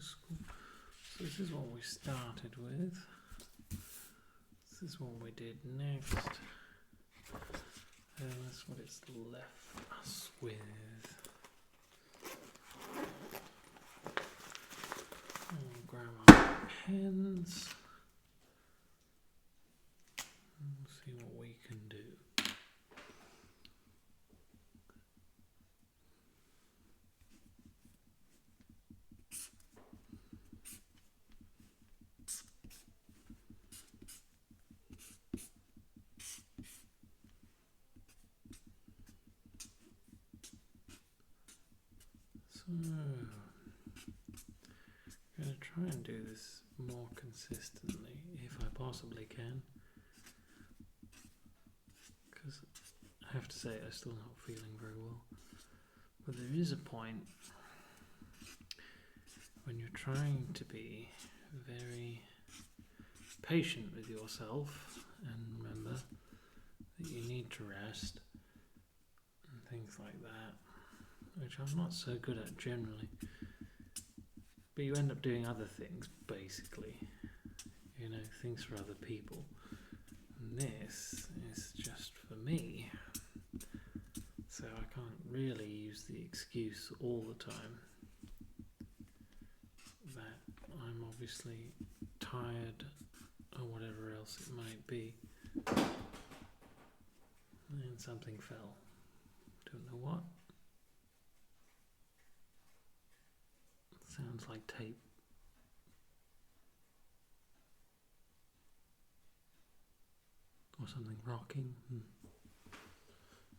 school. So this is what we started with. This is what we did next. And that's what it's left us with. I'll grab our pens. And see what we can do. I'm going to try and do this more consistently if I possibly can, because I have to say I'm still not feeling very well. But there is a point when you're trying to be very patient with yourself and remember that you need to rest and things like that, which I'm not so good at generally. But you end up doing other things, basically. You know, things for other people. And this is just for me. So I can't really use the excuse all the time that I'm obviously tired or whatever else it might be. And something fell. Don't know what. Sounds like tape. Or something rocking.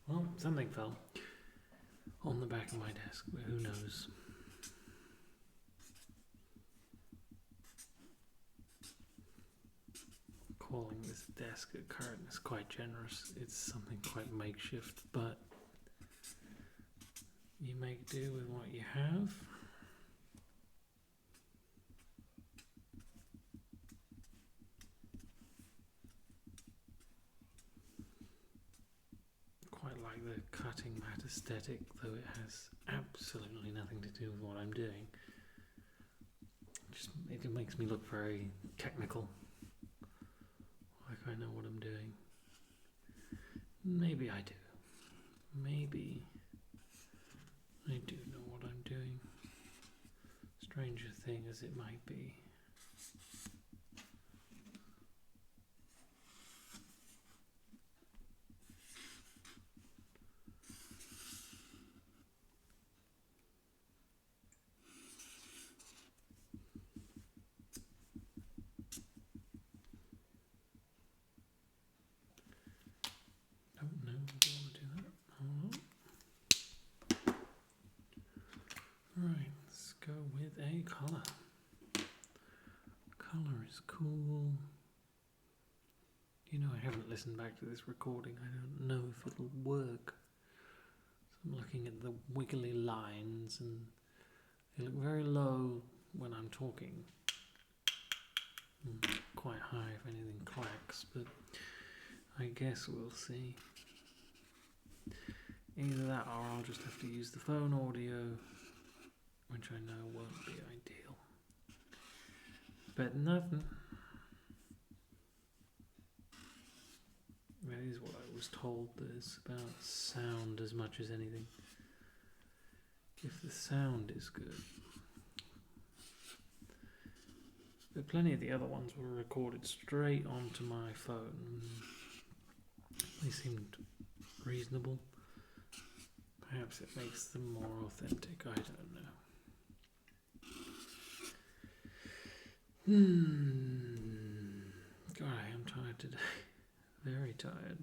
Well, something fell on the back of my desk, but who knows. Calling this desk a curtain is quite generous. It's something quite makeshift, but you make do with what you have. Quite like the cutting mat aesthetic, though it has absolutely nothing to do with what I'm doing. It makes me look very technical, like I know what I'm doing. Maybe I do. Maybe I do know what I'm doing. Stranger thing as it might be. Right, let's go with a colour. Colour is cool. You know, I haven't listened back to this recording. I don't know if it'll work. So I'm looking at the wiggly lines and they look very low when I'm talking. Quite high if anything clacks, but I guess we'll see. Either that or I'll just have to use the phone audio, which I know won't be ideal. But nothing. That is what I was told. That it's about sound as much as anything. If the sound is good. But plenty of the other ones were recorded straight onto my phone. They seemed reasonable. Perhaps it makes them more authentic. I don't know. God, I am tired today. Very tired.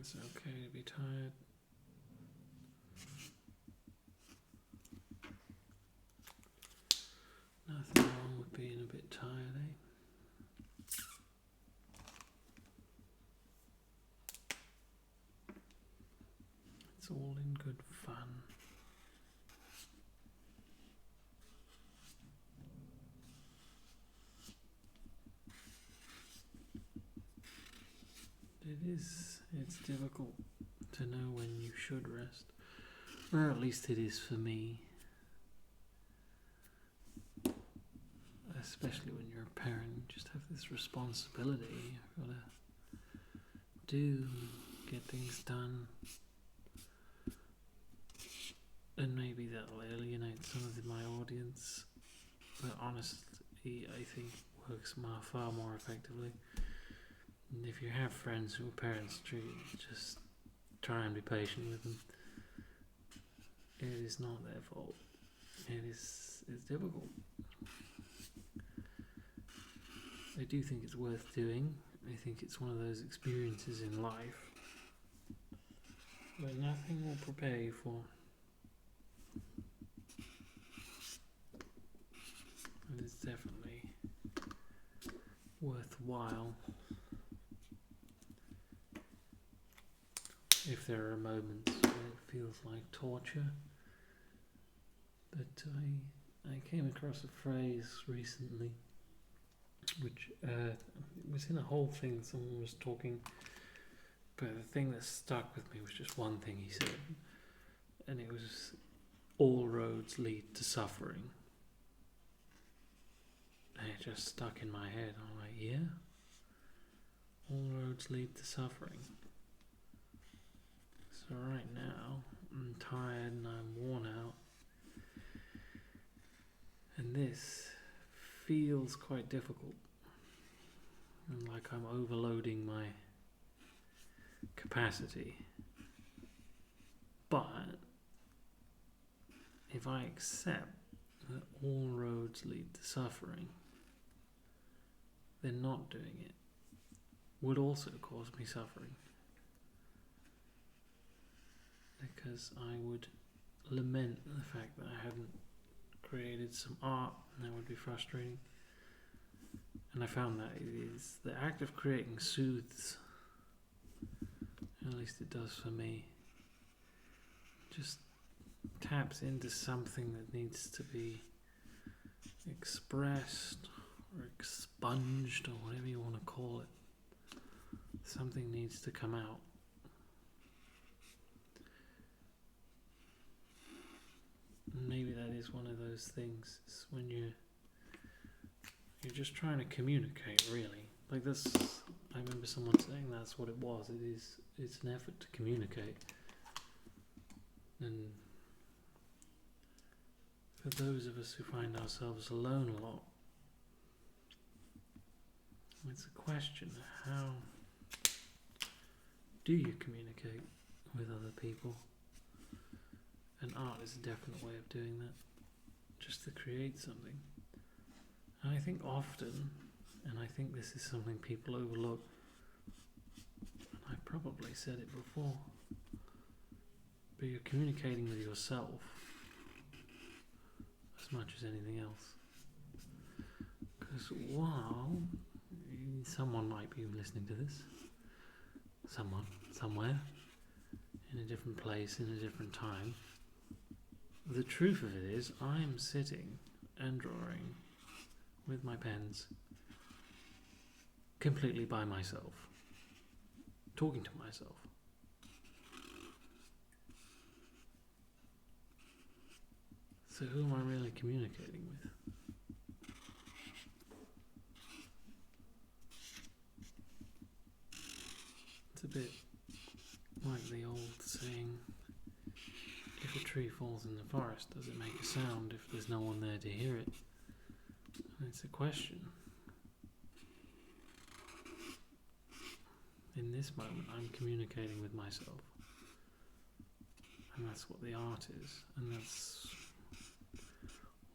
It's okay to be tired. Nothing wrong with being a bit tired, eh? It's all in good fun. It's difficult to know when you should rest. Or at least it is for me. Especially when you're a parent, you just have this responsibility. You've got to get things done. And maybe that'll alienate some of my audience. But honestly, I think works far more effectively. And if you have friends who are parents, just try and be patient with them. It is not their fault. It's difficult. I do think it's worth doing. I think it's one of those experiences in life where nothing will prepare you for. And it's definitely worthwhile if there are moments where it feels like torture. But I came across a phrase recently which was in a whole thing someone was talking, but the thing that stuck with me was just one thing he said, and it was, all roads lead to suffering. And it just stuck in my head. I'm like, yeah, all roads lead to suffering. So right now I'm tired and I'm worn out, and this feels quite difficult, and like I'm overloading my capacity. But if I accept that all roads lead to suffering, then not doing it would also cause me suffering, because I would lament the fact that I haven't created some art, and that would be frustrating. And I found that the act of creating soothes, at least it does for me, just taps into something that needs to be expressed or expunged or whatever you want to call it. Something needs to come out. Maybe that is one of those things, it's when you're just trying to communicate, really. Like this, I remember someone saying that's what it was. It's an effort to communicate. And for those of us who find ourselves alone a lot, it's a question, how do you communicate with other people? And art is a definite way of doing that, just to create something. And I think often, and I think this is something people overlook, and I probably said it before, but you're communicating with yourself as much as anything else. Because while someone might be listening to this, someone, somewhere, in a different place, in a different time, the truth of it is, I'm sitting and drawing with my pens, completely by myself, talking to myself. So who am I really communicating with? It's a bit like the old saying, if a tree falls in the forest, does it make a sound if there's no one there to hear it? And it's a question. In this moment, I'm communicating with myself. And that's what the art is. And that's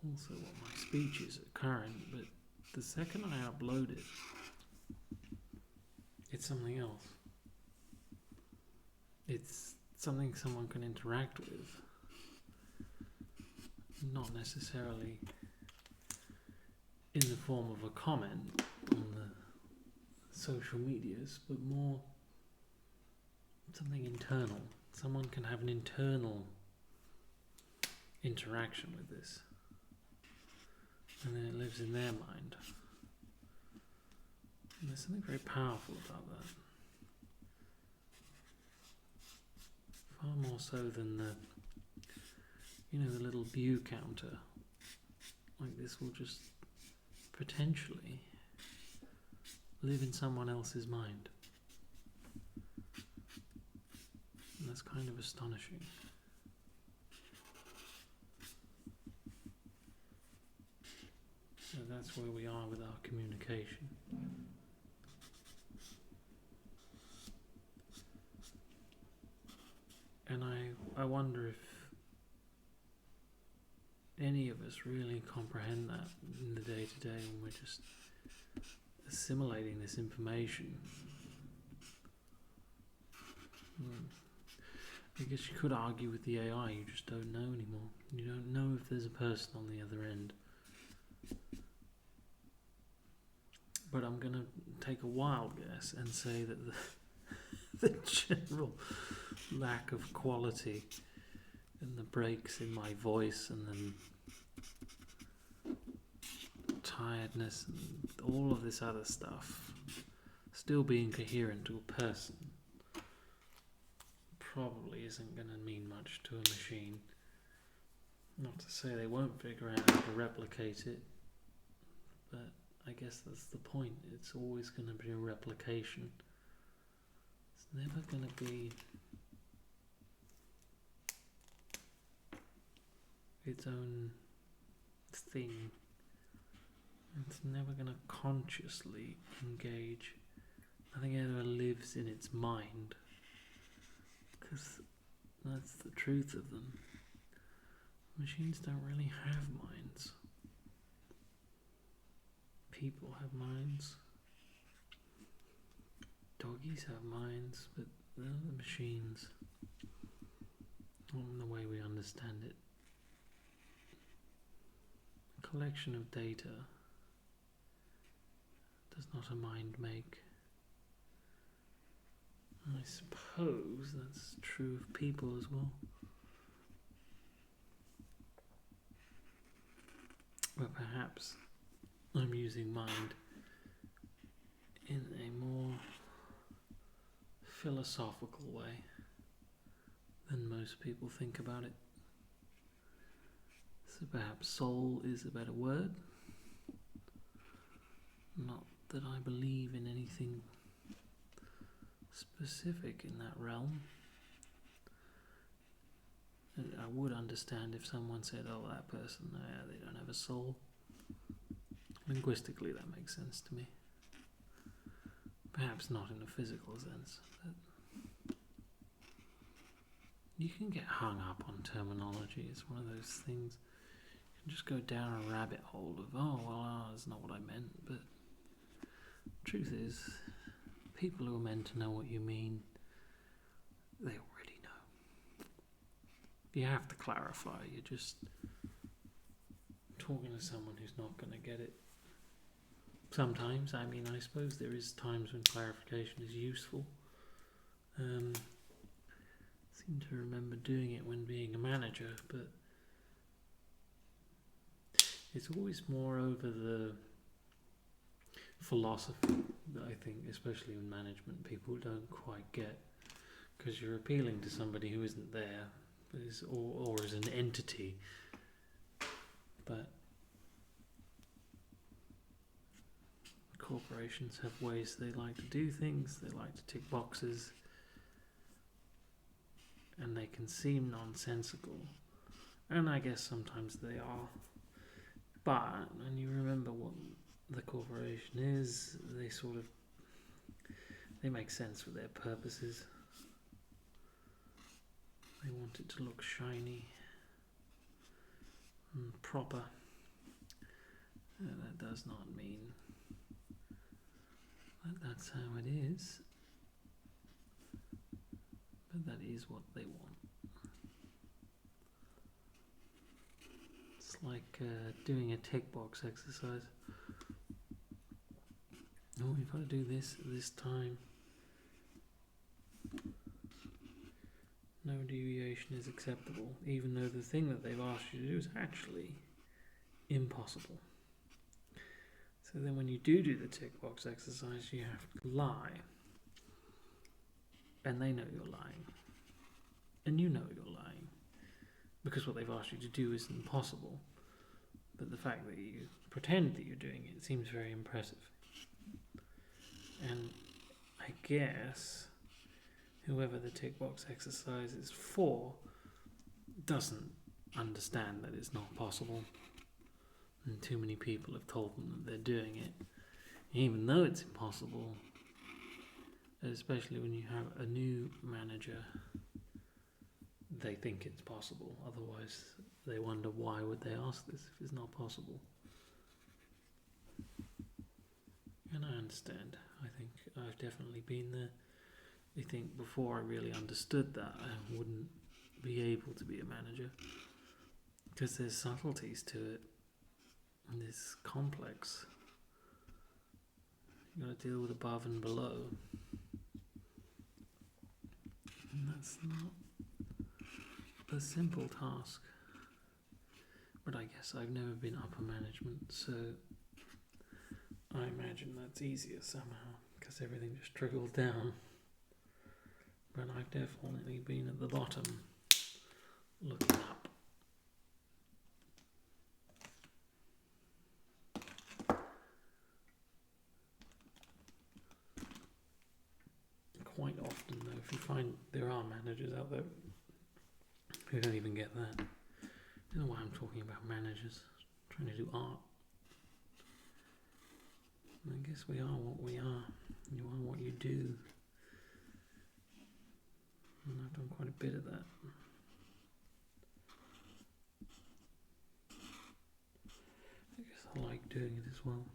also what my speech is at current. But the second I upload it, it's something else. It's something someone can interact with. Not necessarily in the form of a comment on the social medias, but more something internal. Someone can have an internal interaction with this, and then it lives in their mind. And there's something very powerful about that. Far more so than the little view counter. Like, this will just potentially live in someone else's mind. And that's kind of astonishing. So that's where we are with our communication. And I wonder if any of us really comprehend that in the day-to-day when we're just assimilating this information. I guess you could argue with the AI, you just don't know anymore. You don't know if there's a person on the other end. But I'm going to take a wild guess and say that the general lack of quality and the breaks in my voice and then tiredness and all of this other stuff still being coherent to a person probably isn't going to mean much to a machine. Not to say they won't figure out how to replicate it, but I guess that's the point. It's always going to be a replication. It's never going to be its own thing. It's never going to consciously engage. Nothing ever lives in its mind, because that's the truth of them. Machines don't really have minds. People have minds. Doggies have minds, but they're the machines. Not in the way we understand it. A collection of data does not a mind make. I suppose that's true of people as well. But perhaps I'm using mind in a more philosophical way than most people think about it. So perhaps soul is a better word. Not that I believe in anything specific in that realm. I would understand if someone said, oh, that person, they don't have a soul. Linguistically, that makes sense to me. Perhaps not in a physical sense, but you can get hung up on terminology. It's one of those things. You can just go down a rabbit hole of, that's not what I meant. But the truth is, people who are meant to know what you mean, they already know. You have to clarify. You're just talking to someone who's not going to get it. Sometimes, I suppose there is times when clarification is useful. I seem to remember doing it when being a manager, but it's always more over the philosophy that I think, especially in management, people don't quite get, because you're appealing to somebody who isn't there, or is an entity. But corporations have ways they like to do things. They like to tick boxes, and they can seem nonsensical, and I guess sometimes they are. But when you remember what the corporation is, they make sense for their purposes. They want it to look shiny and proper. And that does not mean that that's how it is, but that is what they want. It's like doing a tick box exercise. Oh, you've got to do this at this time. No deviation is acceptable, even though the thing that they've asked you to do is actually impossible. So then when you do the tick box exercise, you have to lie. And they know you're lying. and you know you're lying, because what they've asked you to do isn't possible. But the fact that you pretend that you're doing it seems very impressive. And I guess whoever the tick box exercise is for doesn't understand that it's not possible. And too many people have told them that they're doing it, even though it's impossible. Especially when you have a new manager, they think it's possible. Otherwise, they wonder why would they ask this if it's not possible. And I understand. I think I've definitely been there. I think before I really understood that, I wouldn't be able to be a manager. Because there's subtleties to it. And it's complex. You've got to deal with above and below. And that's not a simple task. But I guess I've never been upper management, so I imagine that's easier somehow, because everything just trickles down. But I've definitely been at the bottom, looking up. Quite often, though, if you find there are managers out there who don't even get that. I don't know why I'm talking about managers. I'm trying to do art. And I guess we are what we are. You are what you do. And I've done quite a bit of that. I guess I like doing it as well.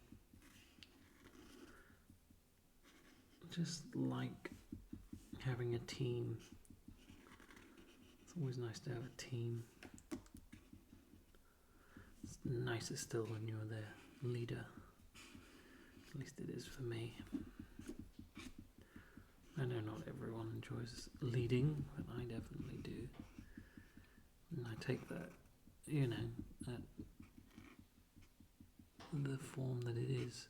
Just like having a team. It's always nice to have a team. It's nicer still when you're the leader. At least it is for me. I know not everyone enjoys leading, but I definitely do. And I take that, at the form that it is.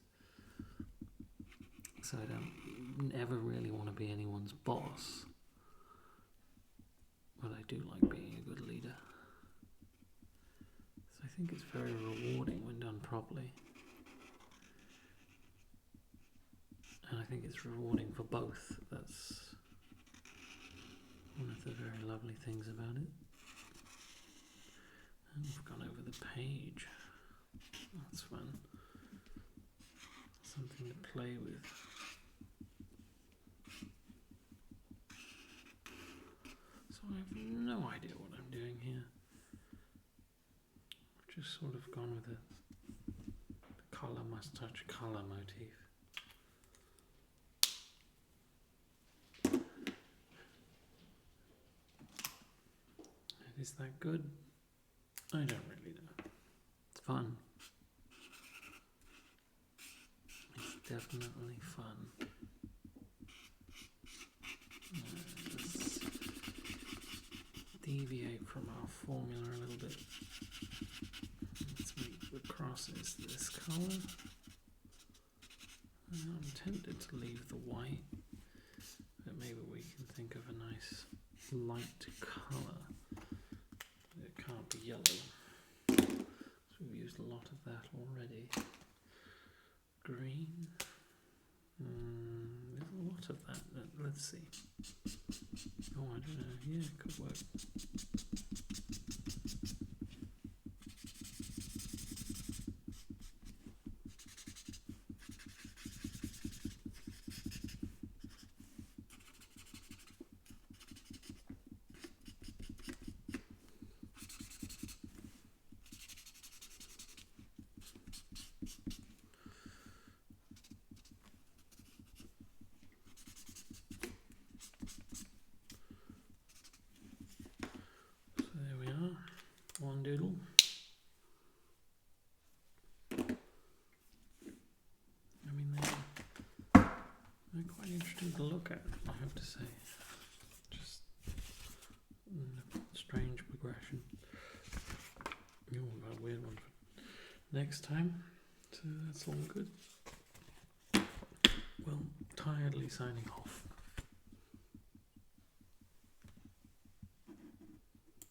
So I don't ever really want to be anyone's boss. But I do like being a good leader. So I think it's very rewarding when done properly. And I think it's rewarding for both. That's one of the very lovely things about it. And we've gone over the page. That's fun. Something to play with. So I have no idea what I'm doing here. I've just sort of gone with the colour must touch colour motif. Is that good? I don't really know. It's fun. It's definitely fun. Let's deviate from our formula a little bit. Let's make the crosses this colour. I'm tempted to leave the white, but maybe we can think of a nice light colour. It can't be yellow. So we've used a lot of that already. Green. There's a lot of that. Let's see. Oh, I don't know. Yeah, it could work. One doodle. I mean, they're quite interesting to look at, I have to say. Just strange progression. Oh, got a weird one for next time. So that's all good. Well, tiredly signing off.